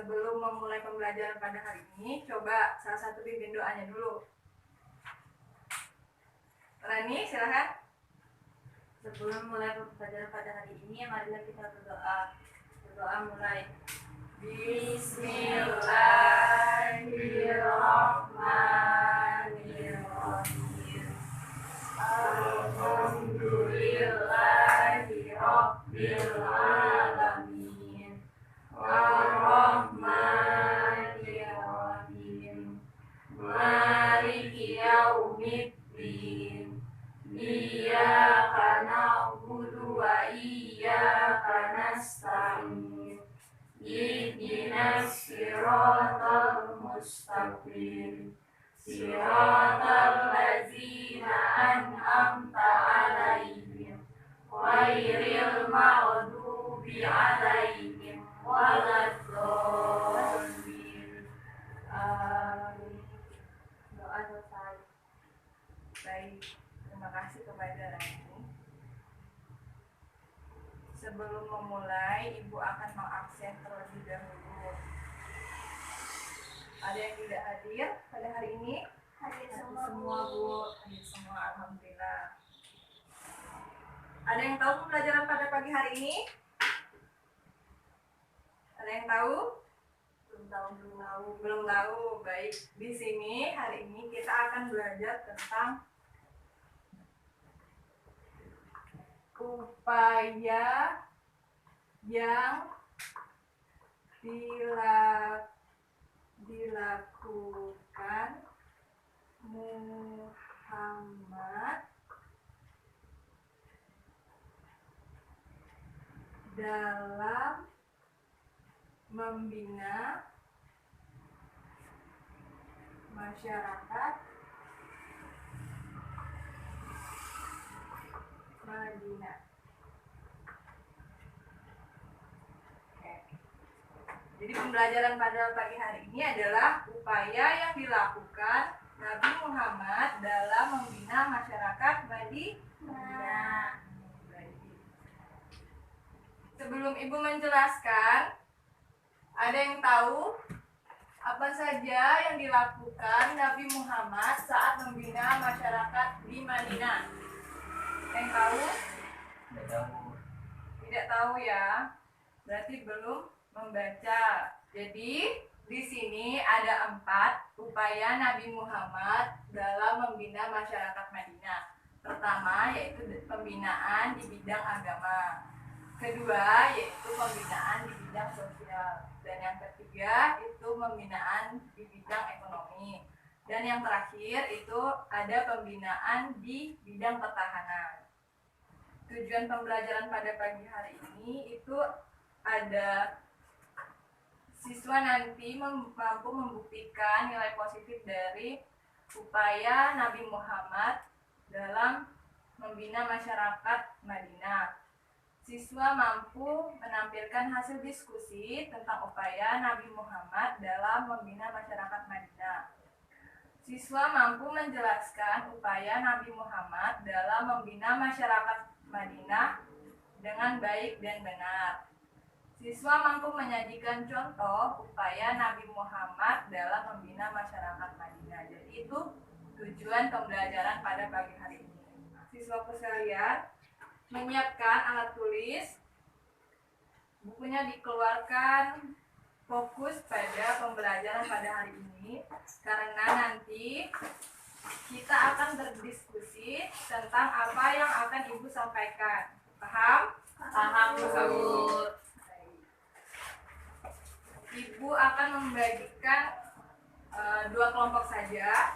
Sebelum memulai pembelajaran pada hari ini, coba salah satu pimpin doanya dulu. Rani, silahkan. Sebelum mulai pembelajaran pada hari ini, marilah kita berdoa. Berdoa mulai. Bismillahirrahmanirrahim. Alhamdulillahirabbil alamin. Ar-Rahmanir-Rahim. Maliki yaumiddin. Iyyaka na'budu wa iyyaka nasta'in. Ihdinas siratal mustaqim. Siratal ladzina an'amta 'alaihim ghairil maghdubi 'alaihim waladdallin. Amin. Doa selesai. Baik, terima kasih kepada Rani. Sebelum memulai, Ibu akan mengabsen terlebih dahulu. Ada yang tidak hadir pada hari ini? Hadir semua, Bu. Hadir semua, alhamdulillah. Ada yang tahu pembelajaran pada pagi hari ini? Ada yang tahu? Belum tahu. Baik, di sini hari ini kita akan belajar tentang upaya yang dilakukan Muhammad dalam membina masyarakat Madinah. Jadi pembelajaran pada pagi hari ini adalah upaya yang dilakukan Nabi Muhammad dalam membina masyarakat Madinah. Sebelum Ibu menjelaskan, ada yang tahu apa saja yang dilakukan Nabi Muhammad saat membina masyarakat di Madinah? Yang tahu? Tidak tahu ya. Berarti belum membaca. Jadi di sini ada 4 upaya Nabi Muhammad dalam membina masyarakat Madinah. Pertama yaitu pembinaan di bidang agama. Kedua yaitu pembinaan di bidang sosial. Dan yang ketiga itu pembinaan di bidang ekonomi. Dan yang terakhir itu ada pembinaan di bidang pertahanan. Tujuan pembelajaran pada pagi hari ini itu ada siswa nanti mampu membuktikan nilai positif dari upaya Nabi Muhammad dalam membina masyarakat Madinah. Siswa mampu menampilkan hasil diskusi tentang upaya Nabi Muhammad dalam membina masyarakat Madinah. Siswa mampu menjelaskan upaya Nabi Muhammad dalam membina masyarakat Madinah dengan baik dan benar. Siswa mampu menyajikan contoh upaya Nabi Muhammad dalam membina masyarakat Madinah. Jadi itu tujuan pembelajaran pada pagi hari ini. Siswaku sekalian, menyiapkan alat tulis, bukunya dikeluarkan, fokus pada pembelajaran pada hari ini, karena nanti kita akan berdiskusi tentang apa yang akan Ibu sampaikan. Paham? Paham, Bu. Ibu akan membagikan 2 kelompok saja.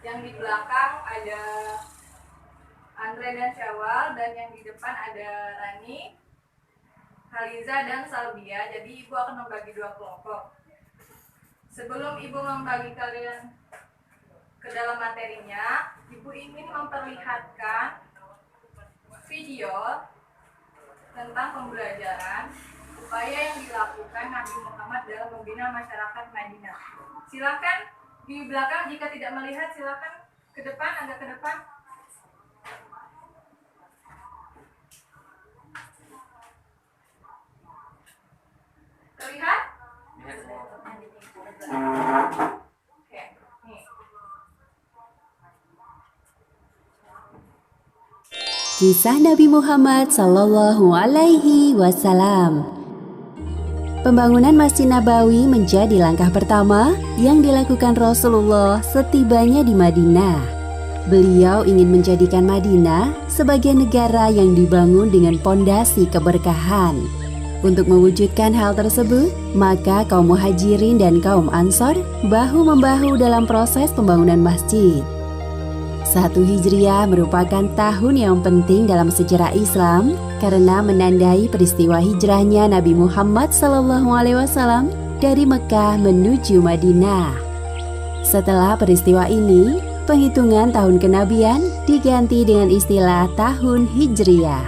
Yang di belakang ada Andre dan Syawal, dan yang di depan ada Rani, Haliza dan Salbia. Jadi Ibu akan membagi 2 kelompok. Sebelum Ibu membagi kalian ke dalam materinya, Ibu ingin memperlihatkan video tentang pembelajaran upaya yang dilakukan Nabi Muhammad dalam membina masyarakat Madinah. Silakan di belakang, jika tidak melihat silakan ke depan, agak ke depan. Terlihat? Kisah Nabi Muhammad Sallallahu Alaihi Wasallam. Pembangunan Masjid Nabawi menjadi langkah pertama yang dilakukan Rasulullah setibanya di Madinah. Beliau ingin menjadikan Madinah sebagai negara yang dibangun dengan pondasi keberkahan. Untuk mewujudkan hal tersebut, maka kaum Muhajirin dan kaum Ansor bahu-membahu dalam proses pembangunan masjid. 1 Hijriah merupakan tahun yang penting dalam sejarah Islam karena menandai peristiwa hijrahnya Nabi Muhammad SAW dari Mekah menuju Madinah. Setelah peristiwa ini, penghitungan tahun kenabian diganti dengan istilah tahun Hijriah.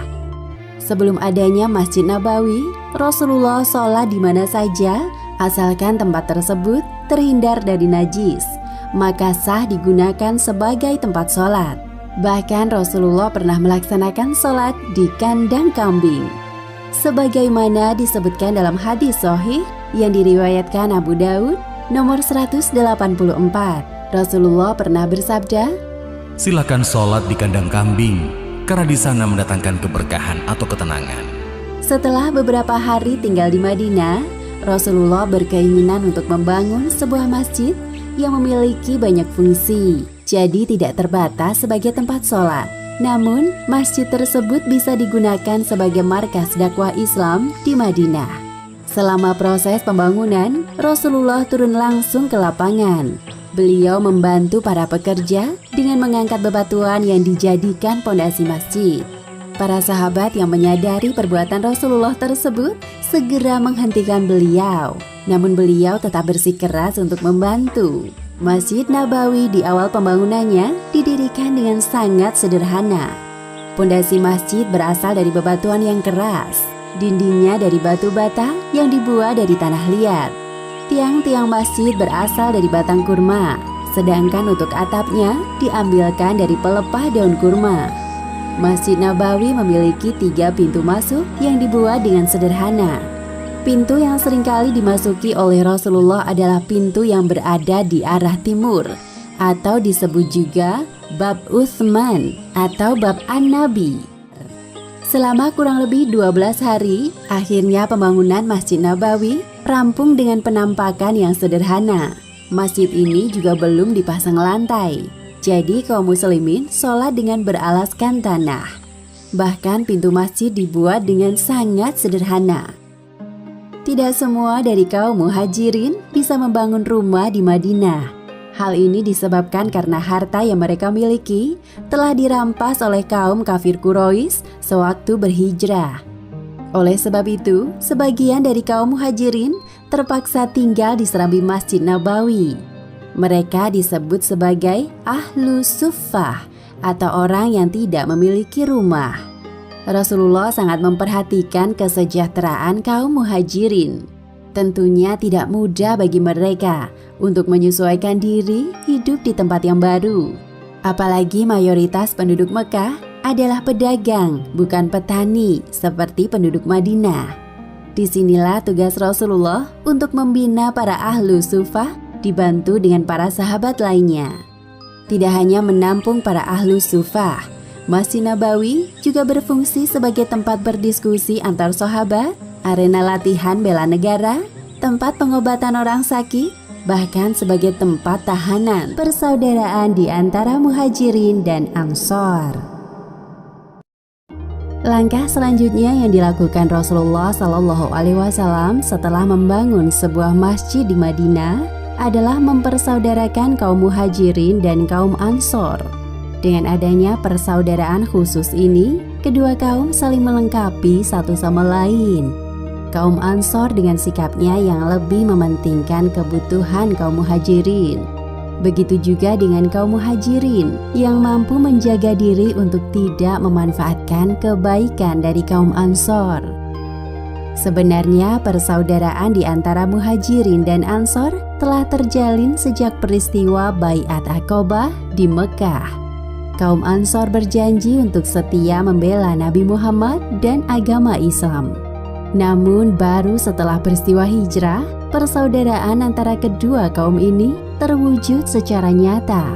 Sebelum adanya Masjid Nabawi, Rasulullah sholat di mana saja asalkan tempat tersebut terhindar dari najis, maka sah digunakan sebagai tempat sholat. Bahkan Rasulullah pernah melaksanakan sholat di kandang kambing. Sebagaimana disebutkan dalam hadis sahih yang diriwayatkan Abu Daud nomor 184, Rasulullah pernah bersabda, "Silakan sholat di kandang kambing, karena di sana mendatangkan keberkahan atau ketenangan." Setelah beberapa hari tinggal di Madinah, Rasulullah berkeinginan untuk membangun sebuah masjid yang memiliki banyak fungsi, jadi tidak terbatas sebagai tempat sholat. Namun, masjid tersebut bisa digunakan sebagai markas dakwah Islam di Madinah. Selama proses pembangunan, Rasulullah turun langsung ke lapangan. Beliau membantu para pekerja dengan mengangkat bebatuan yang dijadikan pondasi masjid. Para sahabat yang menyadari perbuatan Rasulullah tersebut segera menghentikan beliau. Namun beliau tetap bersikeras untuk membantu. Masjid Nabawi di awal pembangunannya didirikan dengan sangat sederhana. Pondasi masjid berasal dari bebatuan yang keras, dindingnya dari batu bata yang dibuat dari tanah liat. Tiang-tiang masjid berasal dari batang kurma, sedangkan untuk atapnya diambilkan dari pelepah daun kurma. Masjid Nabawi memiliki 3 pintu masuk yang dibuat dengan sederhana. Pintu yang seringkali dimasuki oleh Rasulullah adalah pintu yang berada di arah timur, atau disebut juga Bab Utsman atau Bab An-Nabi. Selama kurang lebih 12 hari, akhirnya pembangunan Masjid Nabawi rampung dengan penampakan yang sederhana. Masjid ini juga belum dipasang lantai, jadi kaum muslimin sholat dengan beralaskan tanah. Bahkan pintu masjid dibuat dengan sangat sederhana. Tidak semua dari kaum Muhajirin bisa membangun rumah di Madinah. Hal ini disebabkan karena harta yang mereka miliki telah dirampas oleh kaum kafir Quraisy sewaktu berhijrah. Oleh sebab itu, sebagian dari kaum Muhajirin terpaksa tinggal di serambi Masjid Nabawi. Mereka disebut sebagai Ahlu Suffah atau orang yang tidak memiliki rumah. Rasulullah sangat memperhatikan kesejahteraan kaum Muhajirin. Tentunya tidak mudah bagi mereka untuk menyesuaikan diri hidup di tempat yang baru. Apalagi mayoritas penduduk Mekah adalah pedagang, bukan petani seperti penduduk Madinah. Disinilah tugas Rasulullah untuk membina para ahlu suffah dibantu dengan para sahabat lainnya. Tidak hanya menampung para ahlu suffah, Masjid Nabawi juga berfungsi sebagai tempat berdiskusi antar sahabat, arena latihan bela negara, tempat pengobatan orang sakit, bahkan sebagai tempat tahanan persaudaraan di antara Muhajirin dan Ansor. Langkah selanjutnya yang dilakukan Rasulullah SAW setelah membangun sebuah masjid di Madinah adalah mempersaudarakan kaum Muhajirin dan kaum Ansor. Dengan adanya persaudaraan khusus ini, kedua kaum saling melengkapi satu sama lain. Kaum Ansor dengan sikapnya yang lebih mementingkan kebutuhan kaum Muhajirin. Begitu juga dengan kaum Muhajirin yang mampu menjaga diri untuk tidak memanfaatkan kebaikan dari kaum Ansor. Sebenarnya persaudaraan di antara Muhajirin dan Ansor telah terjalin sejak peristiwa Baiat Aqabah di Mekah. Kaum Ansor berjanji untuk setia membela Nabi Muhammad dan agama Islam. Namun baru setelah peristiwa hijrah, persaudaraan antara kedua kaum ini terwujud secara nyata.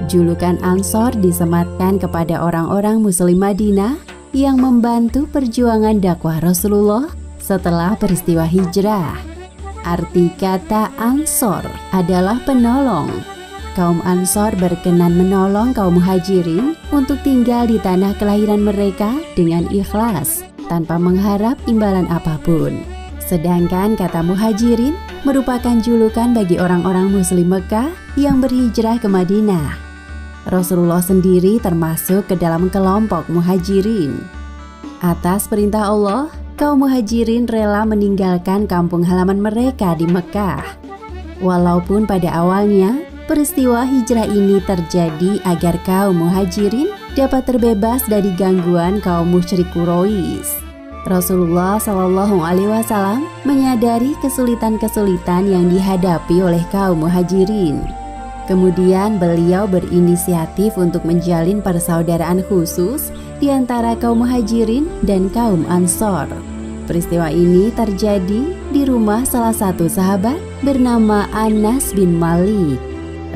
Julukan Ansor disematkan kepada orang-orang Muslim Madinah yang membantu perjuangan dakwah Rasulullah setelah peristiwa hijrah. Arti kata Ansor adalah penolong. Kaum Ansor berkenan menolong kaum Muhajirin untuk tinggal di tanah kelahiran mereka dengan ikhlas, tanpa mengharap imbalan apapun. Sedangkan kata Muhajirin merupakan julukan bagi orang-orang Muslim Mekah yang berhijrah ke Madinah. Rasulullah sendiri termasuk ke dalam kelompok Muhajirin. Atas perintah Allah, kaum Muhajirin rela meninggalkan kampung halaman mereka di Mekah. Walaupun pada awalnya peristiwa hijrah ini terjadi agar kaum Muhajirin dapat terbebas dari gangguan kaum musyrik Quraisy. Rasulullah Shallallahu Alaihi Wasallam menyadari kesulitan-kesulitan yang dihadapi oleh kaum Muhajirin. Kemudian beliau berinisiatif untuk menjalin persaudaraan khusus di antara kaum Muhajirin dan kaum Ansor. Peristiwa ini terjadi di rumah salah satu sahabat bernama Anas bin Malik.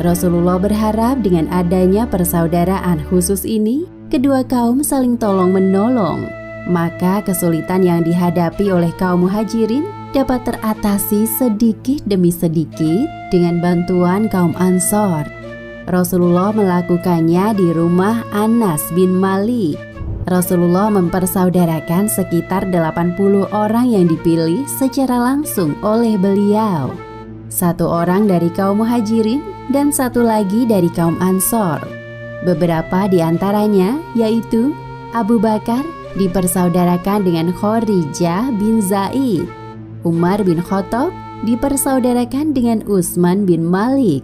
Rasulullah berharap dengan adanya persaudaraan khusus ini, kedua kaum saling tolong-menolong. Maka kesulitan yang dihadapi oleh kaum Muhajirin dapat teratasi sedikit demi sedikit dengan bantuan kaum Ansor. Rasulullah melakukannya di rumah Anas bin Malik. Rasulullah mempersaudarakan sekitar 80 orang yang dipilih secara langsung oleh beliau. Satu orang dari kaum Muhajirin dan satu lagi dari kaum Ansor. Beberapa di antaranya yaitu Abu Bakar dipersaudarakan dengan Khorijah bin Zaid. Umar bin Khattab dipersaudarakan dengan Utsman bin Malik.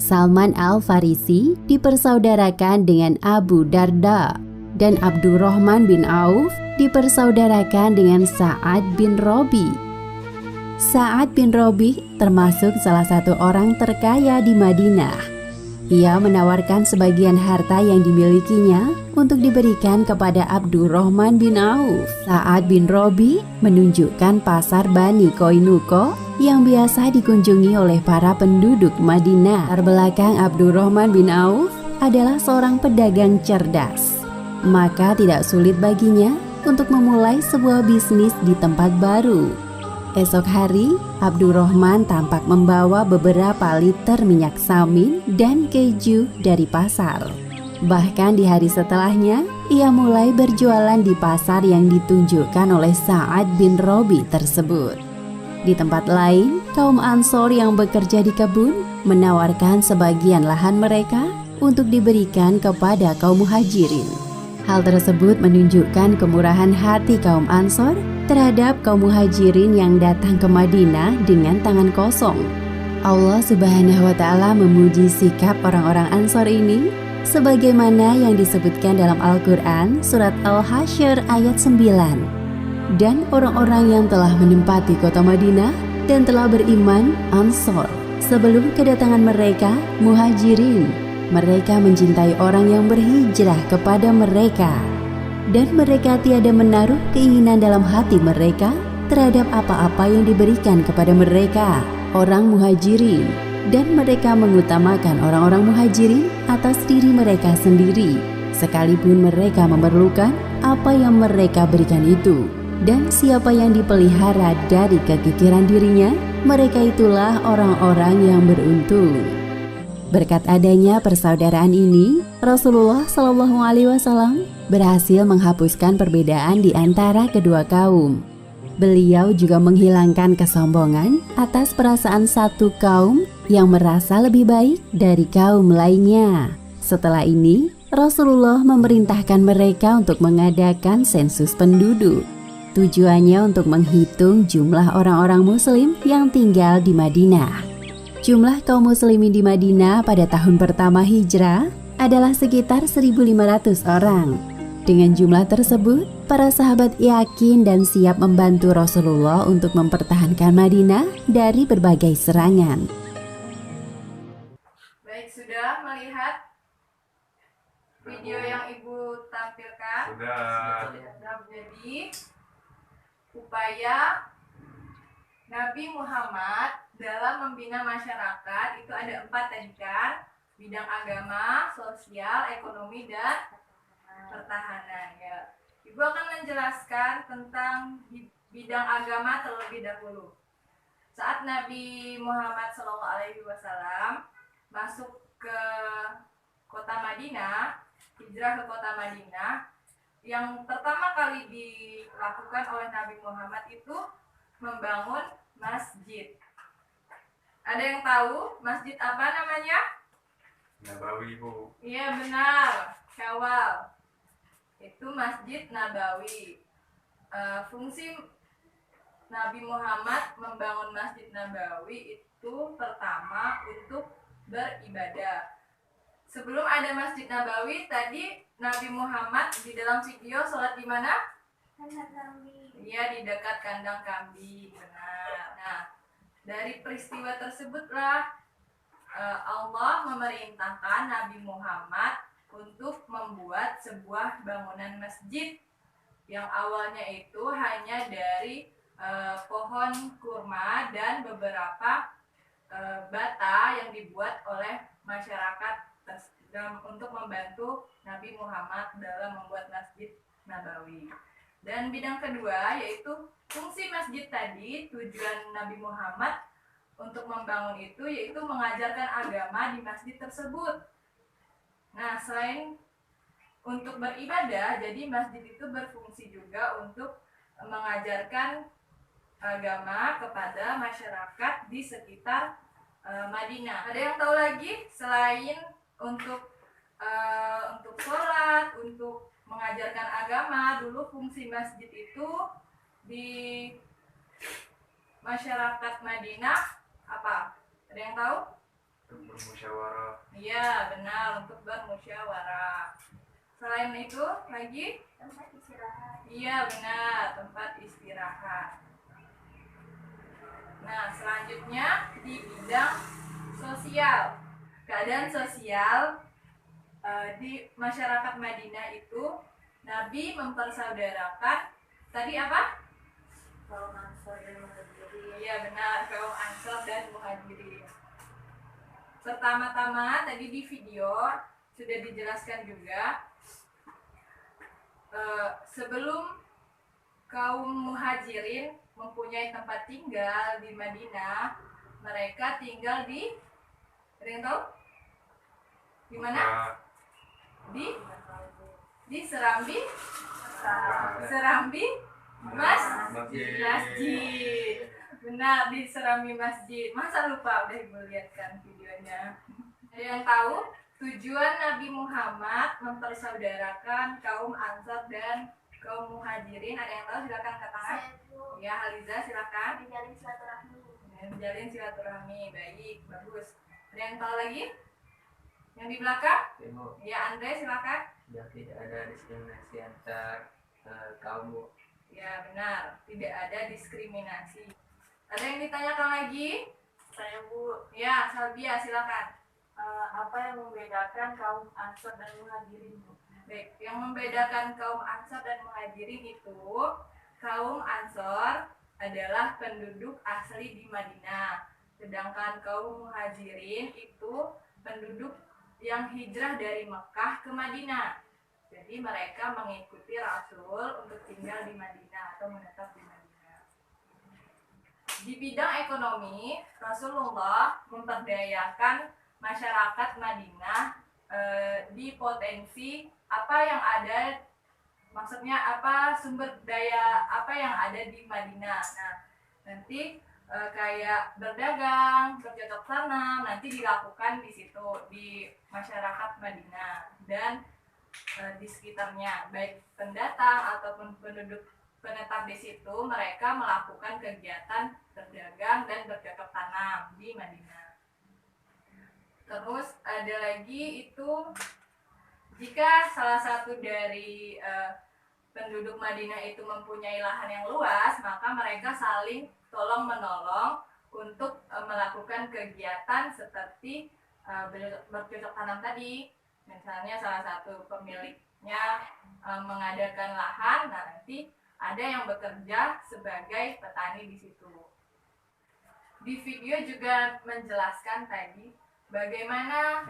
Salman Al-Farisi dipersaudarakan dengan Abu Darda. Dan Abdurrahman bin Auf dipersaudarakan dengan Sa'ad bin Robi. Sa'ad bin Robi termasuk salah satu orang terkaya di Madinah. Ia menawarkan sebagian harta yang dimilikinya untuk diberikan kepada Abdurrahman bin Auf. Sa'ad bin Robi menunjukkan pasar Bani Koinuko yang biasa dikunjungi oleh para penduduk Madinah. Terbelakang Abdurrahman bin Auf adalah seorang pedagang cerdas. Maka tidak sulit baginya untuk memulai sebuah bisnis di tempat baru. Esok hari, Abdurrahman tampak membawa beberapa liter minyak samin dan keju dari pasar. Bahkan di hari setelahnya, ia mulai berjualan di pasar yang ditunjukkan oleh Sa'ad bin Robi tersebut. Di tempat lain, kaum Ansor yang bekerja di kebun menawarkan sebagian lahan mereka untuk diberikan kepada kaum Muhajirin. Hal tersebut menunjukkan kemurahan hati kaum Ansor terhadap kaum Muhajirin yang datang ke Madinah dengan tangan kosong. Allah Subhanahu wa Ta'ala memuji sikap orang-orang Ansor ini sebagaimana yang disebutkan dalam Al-Quran surat Al-Hasyr ayat 9. Dan orang-orang yang telah menempati kota Madinah dan telah beriman Ansor sebelum kedatangan mereka Muhajirin. Mereka mencintai orang yang berhijrah kepada mereka, dan mereka tiada menaruh keinginan dalam hati mereka terhadap apa-apa yang diberikan kepada mereka, orang Muhajirin, dan mereka mengutamakan orang-orang Muhajirin atas diri mereka sendiri, sekalipun mereka memerlukan apa yang mereka berikan itu. Dan siapa yang dipelihara dari kekikiran dirinya, mereka itulah orang-orang yang beruntung. Berkat adanya persaudaraan ini, Rasulullah Shallallahu Alaihi Wasallam berhasil menghapuskan perbedaan di antara kedua kaum. Beliau juga menghilangkan kesombongan atas perasaan satu kaum yang merasa lebih baik dari kaum lainnya. Setelah ini, Rasulullah memerintahkan mereka untuk mengadakan sensus penduduk. Tujuannya untuk menghitung jumlah orang-orang Muslim yang tinggal di Madinah. Jumlah kaum muslimin di Madinah pada tahun pertama hijrah adalah sekitar 1.500 orang. Dengan jumlah tersebut, para sahabat yakin dan siap membantu Rasulullah untuk mempertahankan Madinah dari berbagai serangan. Baik, sudah melihat video yang Ibu tampilkan? Sudah. Jadi, upaya Nabi Muhammad dalam membina masyarakat itu ada 4 tadi kan. bidang agama, sosial, ekonomi, dan pertahanan. Ya, Ibu akan menjelaskan tentang bidang agama terlebih dahulu. Saat Nabi Muhammad SAW masuk ke kota Madinah, hijrah ke kota Madinah, yang pertama kali dilakukan oleh Nabi Muhammad itu membangun masjid. Ada yang tahu masjid apa namanya? Nabawi, Bu. Iya benar, Syawal. Itu Masjid Nabawi. Fungsi Nabi Muhammad membangun Masjid Nabawi itu pertama untuk beribadah. Sebelum ada Masjid Nabawi, tadi Nabi Muhammad di dalam video sholat di mana? Kandang kambing. Iya, di dekat kandang kambing. Benar. Nah, dari peristiwa tersebutlah Allah memerintahkan Nabi Muhammad untuk membuat sebuah bangunan masjid yang awalnya itu hanya dari pohon kurma dan beberapa bata yang dibuat oleh masyarakat untuk membantu Nabi Muhammad dalam membuat Masjid Nabawi. Dan bidang kedua yaitu fungsi masjid tadi, tujuan Nabi Muhammad untuk membangun itu yaitu mengajarkan agama di masjid tersebut. Nah, selain untuk beribadah, jadi masjid itu berfungsi juga untuk mengajarkan agama kepada masyarakat di sekitar Madinah. Ada yang tahu lagi selain untuk sholat, untuk mengajarkan agama, dulu fungsi masjid itu di masyarakat Madinah apa? Ada yang tahu? Untuk bermusyawarah. Iya, benar, untuk bermusyawarah. Selain itu lagi? Tempat istirahat. Iya, benar, tempat istirahat. Nah, selanjutnya di bidang sosial. Keadaan sosial di masyarakat Madinah itu Nabi mempersaudarakan tadi apa? Kaum Ansor dan Muhajirin. Iya benar, kaum Ansor dan Muhajirin. Pertama-tama tadi di video sudah dijelaskan juga sebelum kaum Muhajirin mempunyai tempat tinggal di Madinah, mereka tinggal di, ada yang tahu? Di mana? Di Serambi masjid. Benar, di Serambi masjid. Masa lupa, udah Ibu lihatkan videonya. Ada yang tahu tujuan Nabi Muhammad mempersaudarakan kaum Ansar dan kaum Muhajirin? Ada yang tahu? Silakan angkat tangan. Ya, Haliza silakan. Menjalin silaturahmi. Menjalin silaturahmi. Baik, bagus. Ada yang tahu lagi? Yang di belakang? Ibu, Ya, Andre silakan. biar tidak ada diskriminasi antar kaum, Bu. Ya, benar. Tidak ada diskriminasi. Ada yang ditanyakan lagi? Saya Bu, Ya, Salbia silakan. apa yang membedakan kaum Ansor dan Muhajirin Bu? Baik, yang membedakan kaum Ansor dan Muhajirin itu, kaum Ansor adalah penduduk asli di Madinah, sedangkan kaum Muhajirin itu penduduk yang hijrah dari Mekah ke Madinah. Jadi mereka mengikuti Rasul untuk tinggal di Madinah atau menetap di Madinah. Di bidang ekonomi, Rasulullah memperdayakan masyarakat Madinah di potensi apa yang ada, maksudnya apa sumber daya apa yang ada di Madinah. Nah, nanti kayak berdagang, bercocok tanam nanti dilakukan di situ di masyarakat Madinah dan di sekitarnya, baik pendatang ataupun penduduk penetap di situ, mereka melakukan kegiatan berdagang dan bercocok tanam di Madinah. Terus ada lagi itu, jika salah satu dari penduduk Madinah itu mempunyai lahan yang luas, maka mereka saling tolong menolong untuk melakukan kegiatan seperti bercocok tanam tadi. Misalnya salah satu pemiliknya mengadakan lahan, nah nanti ada yang bekerja sebagai petani di situ. Di video juga menjelaskan tadi bagaimana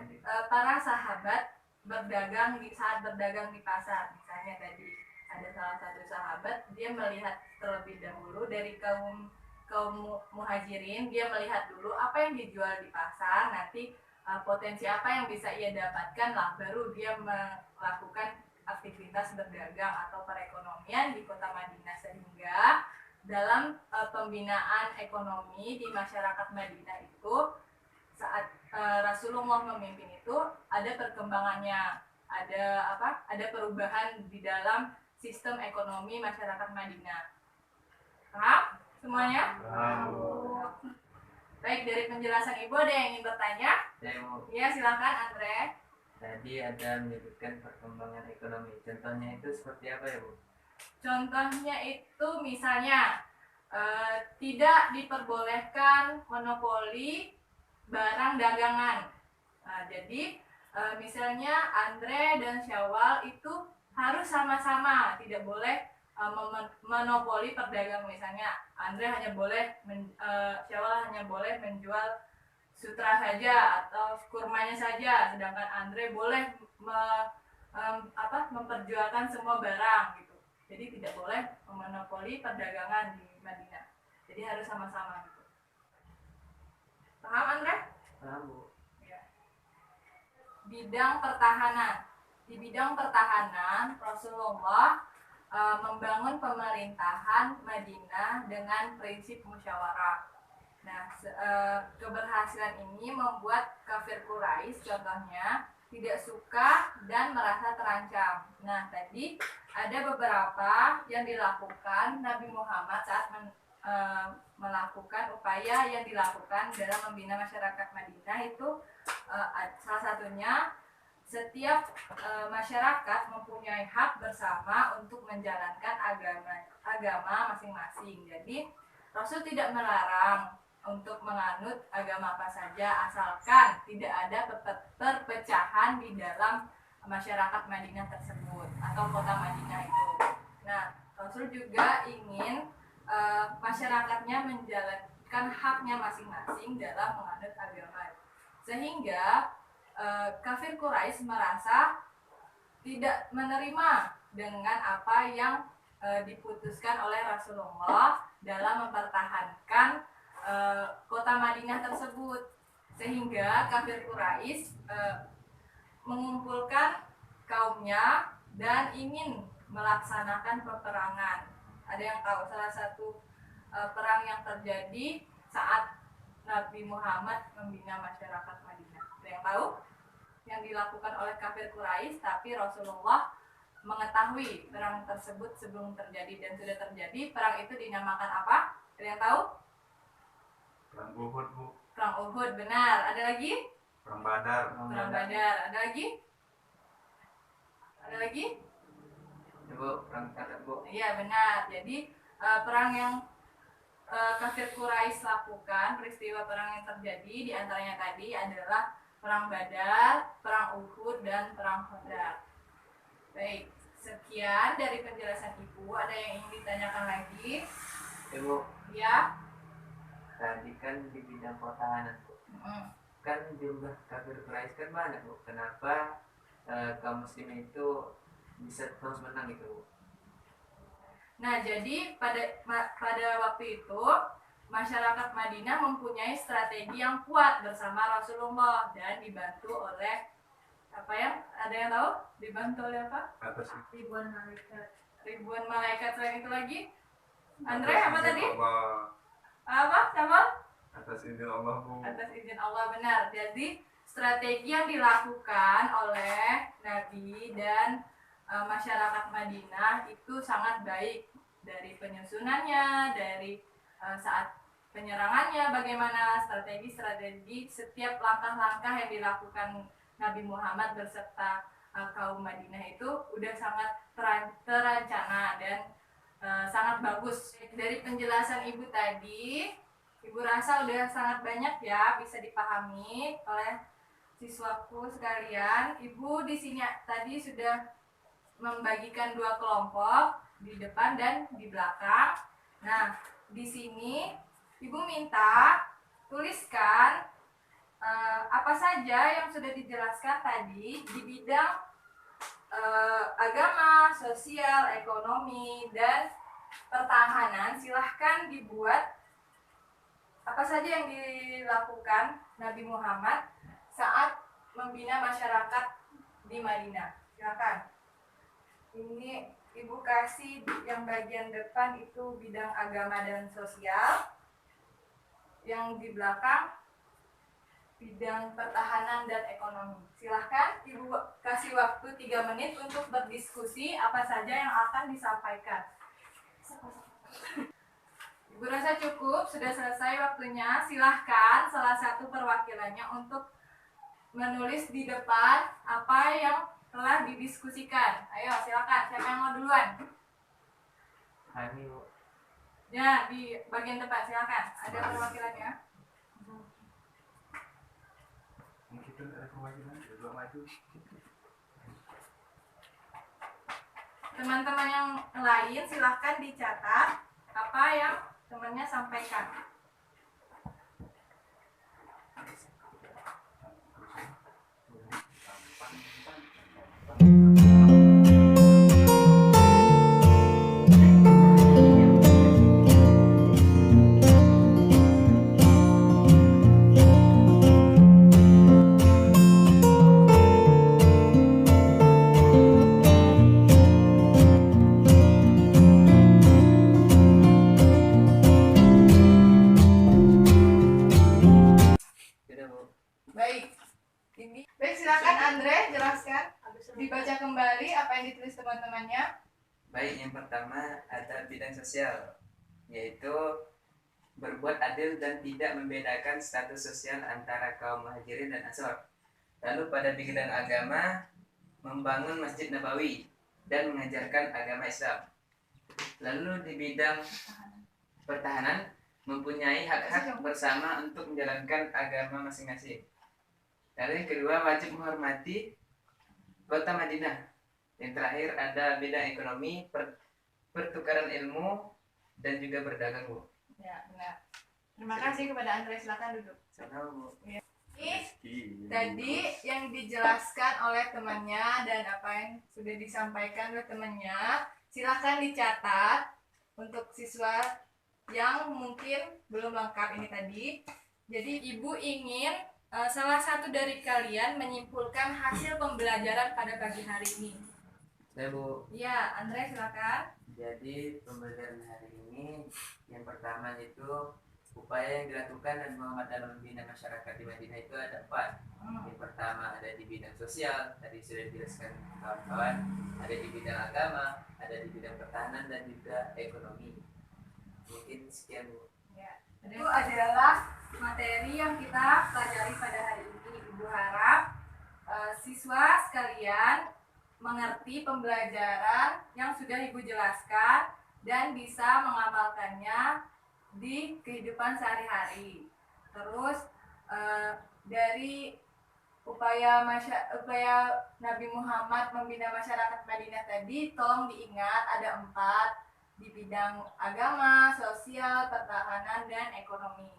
para sahabat berdagang saat berdagang di pasar. Misalnya tadi ada salah satu sahabat, dia melihat terlebih dahulu dari kaum muhajirin, dia melihat dulu apa yang dijual di pasar, nanti potensi apa yang bisa ia dapatkan lah, baru dia melakukan aktivitas berdagang atau perekonomian di kota Madinah. Sehingga dalam pembinaan ekonomi di masyarakat Madinah itu saat Rasulullah memimpin itu ada perkembangannya, ada perubahan di dalam sistem ekonomi masyarakat Madinah. Paham semuanya? Baik, dari penjelasan Ibu ada yang ingin bertanya? Saya mau Ya, silakan Andre. tadi ada menyebutkan perkembangan ekonomi. Contohnya itu seperti apa ya, Bu? Contohnya itu misalnya tidak diperbolehkan monopoli barang dagangan. Nah, jadi misalnya Andre dan Syawal itu harus sama-sama, tidak boleh monopoli perdagangan. Misalnya Andre hanya boleh Syawal hanya boleh menjual sutra saja atau kurmanya saja, sedangkan Andre boleh memperjualkan semua barang gitu. Jadi tidak boleh memonopoli perdagangan di Madinah. Jadi harus sama-sama gitu. Paham Andre? Paham, Bu. Ya. Bidang pertahanan. Di bidang pertahanan, Rasulullah membangun pemerintahan Madinah dengan prinsip musyawarah. Nah, keberhasilan ini membuat kafir Quraisy contohnya tidak suka dan merasa terancam. Nah, tadi ada beberapa yang dilakukan Nabi Muhammad saat melakukan upaya yang dilakukan dalam membina masyarakat Madinah itu salah satunya setiap masyarakat mempunyai hak bersama untuk menjalankan agama masing-masing. Jadi Rasul tidak melarang untuk menganut agama apa saja asalkan tidak ada perpecahan di dalam masyarakat Madinah tersebut atau kota Madinah itu. Nah, Rasul juga ingin masyarakatnya menjalankan haknya masing-masing dalam menganut agama, sehingga kafir Quraisy merasa tidak menerima dengan apa yang diputuskan oleh Rasulullah dalam mempertahankan kota Madinah tersebut, sehingga kafir Quraisy mengumpulkan kaumnya dan ingin melaksanakan peperangan. Ada yang tahu salah satu perang yang terjadi saat Nabi Muhammad membina masyarakat Madinah? Ada yang tahu? Yang dilakukan oleh kafir Quraisy, tapi Rasulullah mengetahui perang tersebut sebelum terjadi dan sudah terjadi. Perang itu dinamakan apa? Ada yang tahu? Perang Uhud, Bu. Perang Uhud, benar. Ada lagi? Perang Badar. Perang Badar. Ada lagi? Ada lagi? Bu, perang Badar, Bu. Iya, benar. Jadi perang yang kafir Quraisy lakukan, peristiwa perang yang terjadi di antaranya tadi adalah perang Badar, perang Uhud, dan perang Khandaq. Baik, sekian dari penjelasan Ibu. Ada yang ingin ditanyakan lagi? Ibu, Ya. tadi kan di bidang pertahanan, Bu. Kan jumlah kafir Quraisy kan banyak, Bu. Kenapa kaum muslimin itu bisa terus menang gitu, Bu? Nah, jadi pada waktu itu masyarakat Madinah mempunyai strategi yang kuat bersama Rasulullah dan dibantu oleh apa ya? Ada yang tahu? Dibantu oleh apa? Atas Ribuan malaikat. Ribuan malaikat. Selain itu lagi? Andre, atas apa izin tadi? Allah. Apa? Sama? Atas izin Allah, Bu. Atas izin Allah, benar. Jadi strategi yang dilakukan oleh Nabi dan masyarakat Madinah itu sangat baik, dari penyusunannya, dari saat penyerangannya, bagaimana strategi setiap langkah-langkah yang dilakukan Nabi Muhammad berserta kaum Madinah itu udah sangat terancana dan sangat bagus. Dari penjelasan Ibu tadi, Ibu rasa udah sangat banyak ya bisa dipahami oleh siswaku sekalian. Ibu di sini tadi sudah membagikan 2 kelompok, di depan dan di belakang. Nah, di sini Ibu minta tuliskan apa saja yang sudah dijelaskan tadi di bidang agama, sosial, ekonomi, dan pertahanan. Silahkan dibuat apa saja yang dilakukan Nabi Muhammad saat membina masyarakat di Madinah. Silahkan. Ini Ibu kasih yang bagian depan itu bidang agama dan sosial, yang di belakang bidang pertahanan dan ekonomi. Silahkan Ibu kasih waktu 3 menit untuk berdiskusi apa saja yang akan disampaikan. Ibu rasa cukup, sudah selesai waktunya. Silahkan salah satu perwakilannya untuk menulis di depan apa yang telah didiskusikan. Ayo silakan, siapa yang mau duluan? Kami Bu. Ya, di bagian depan silakan. Ada perwakilannya. Kita ada perwakilan, belum maju. Teman-teman yang lain silahkan dicatat apa yang temannya sampaikan. Sudah Bu. Baik. Baik, silakan Andre jelaskan. Dibaca kembali apa yang ditulis teman-temannya. Baik, yang pertama ada bidang sosial, yaitu berbuat adil dan tidak membedakan status sosial antara kaum muhajirin dan ansor. Lalu pada bidang agama, membangun Masjid Nabawi dan mengajarkan agama Islam. Lalu di bidang pertahanan, mempunyai hak-hak bersama untuk menjalankan agama masing-masing. Lalu yang kedua, wajib menghormati kota Madinah. Yang terakhir ada bidang ekonomi, pertukaran ilmu, dan juga berdagang Bu. Ya, benar. Terima kasih kepada Andre, silakan duduk. Sama Bu. Ini tadi yang dijelaskan oleh temannya dan apa yang sudah disampaikan oleh temannya, silahkan dicatat untuk siswa yang mungkin belum lengkap ini tadi. Jadi Ibu ingin salah satu dari kalian menyimpulkan hasil pembelajaran pada pagi hari ini. Saya Bu. Ya, Andre silakan. Jadi pembelajaran hari ini yang pertama itu upaya yang dilakukan Nabi Muhammad dalam membina masyarakat di Madinah itu ada 4. Yang pertama ada di bidang sosial, tadi sudah dijelaskan kawan-kawan, ada di bidang agama, ada di bidang pertahanan, dan juga ekonomi. Mungkin sekian Bu. Ya, itu adalah materi yang kita pelajari pada hari ini. Ibu harap siswa sekalian mengerti pembelajaran yang sudah Ibu jelaskan dan bisa mengamalkannya di kehidupan sehari-hari. Terus dari upaya Nabi Muhammad membina masyarakat Madinah tadi, tolong diingat ada 4 di bidang agama, sosial, pertahanan, dan ekonomi.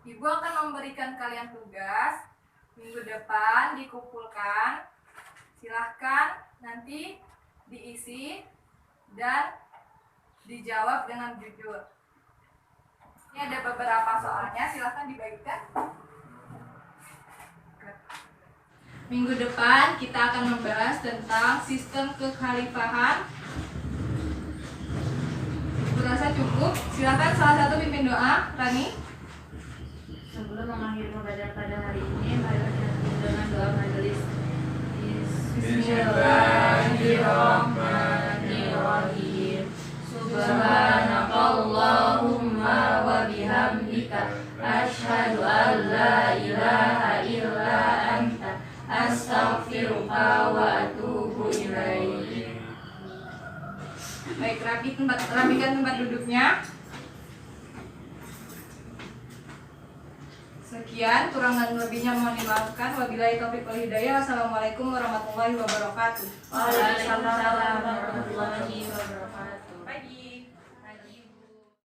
Ibu akan memberikan kalian tugas minggu depan dikumpulkan. Silahkan nanti diisi dan dijawab dengan jujur. Ini ada beberapa soalnya, silahkan dibagikan. Minggu depan kita akan membahas tentang sistem kekhalifahan. Kurasa cukup. Silahkan salah satu pimpin doa, Rani. Sebelum mengakhiri pembelajaran pada hari ini, mari kita tutup dengan doa majelis. Bismillahirrahmanirrahim. Subhanakallahumma wa bihamdika asyhadu an la ilaha illa anta astaghfiruka wa atubu ilaik. Baik, rapikan tempat duduknya. Sekian, kurang dan lebihnya mohon dimaafkan. Wabillahi taufiq wal hidayah. Wassalamualaikum warahmatullahi wabarakatuh. Waalaikumsalam